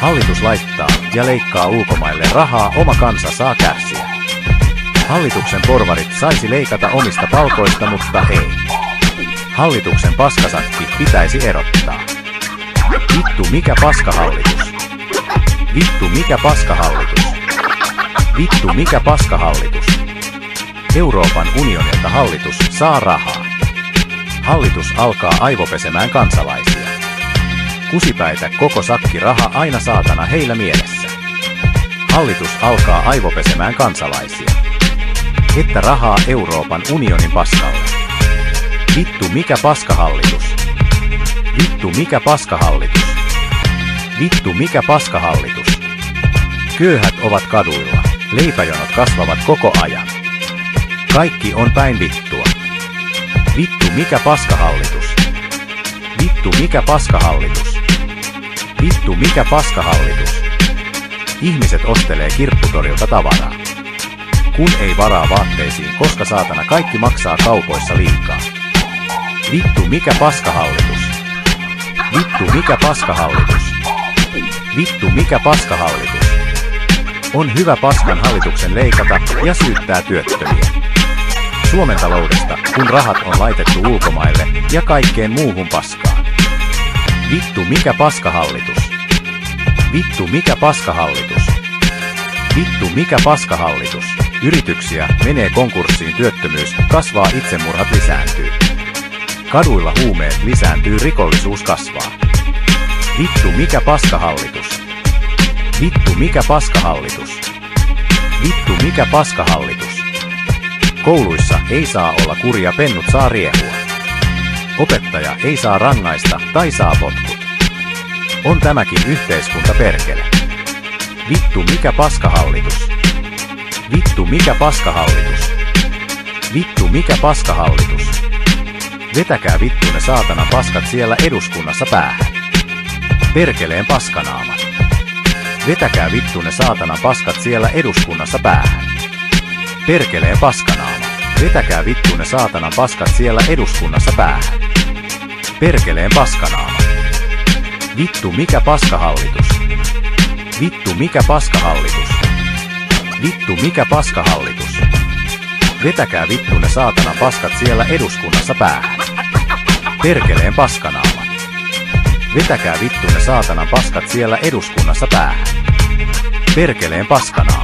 Hallitus laittaa ja leikkaa ulkomaille rahaa, oma kansa saa kärsiä. Hallituksen porvarit saisi leikata omista palkoista, mutta ei. Hallituksen paskasakki pitäisi erottaa. Vittu mikä paskahallitus. Vittu mikä paskahallitus. Vittu mikä paskahallitus. Euroopan unionilta hallitus saa rahaa. Hallitus alkaa aivopesemään kansalaisia. Kusipäitä koko sakki raha aina saatana heillä mielessä. Hallitus alkaa aivopesemään kansalaisia. Että rahaa Euroopan unionin paskalle. Vittu mikä paskahallitus. Vittu mikä paskahallitus. Vittu mikä paskahallitus. Köyhät ovat kaduilla, leipäjonot kasvavat koko ajan. Kaikki on päin vittua. Vittu mikä paskahallitus. Vittu mikä paskahallitus. Vittu mikä paskahallitus. Ihmiset ostelee kirpputorilta tavaraa. Kun ei varaa vaatteisiin, koska saatana kaikki maksaa kaupoissa liikaa. Vittu mikä paskahallitus. Vittu mikä paskahallitus. Vittu mikä paskahallitus. On hyvä paskan hallituksen leikata ja syyttää työttömiä. Suomen taloudesta, kun rahat on laitettu ulkomaille ja kaikkeen muuhun paskaan. Vittu mikä paskahallitus. Vittu mikä paskahallitus. Vittu mikä paskahallitus. Yrityksiä menee konkurssiin, työttömyys kasvaa, itsemurhat lisääntyy. Kaduilla huumeet lisääntyy, rikollisuus kasvaa. Vittu mikä paskahallitus. Vittu mikä paskahallitus. Vittu mikä paskahallitus. Kouluissa ei saa olla kuria, pennut saa riehua. Opettaja ei saa rangaista tai saa potkut. On tämäkin yhteiskunta perkele. Vittu mikä paskahallitus. Vittu mikä paskahallitus. Vittu mikä paskahallitus. Vetäkää vittu ne saatana paskat siellä eduskunnassa päähän. Perkeleen paskanaamat. Vetäkää vittu ne saatana paskat siellä eduskunnassa päähän. Perkeleen paskanaama. Vetäkää vittu ne saatanan paskat siellä eduskunnassa päähän. Perkeleen paskanaama. Vittu mikä paskahallitus. Vittu mikä paskahallitus. Vittu mikä paskahallitus. Vetäkää vittu ne saatanan paskat siellä eduskunnassa päähän. Perkeleen paskanaamat. Vetäkää vittu ne saatanan paskat siellä eduskunnassa päähän. Perkeleen paskanaama.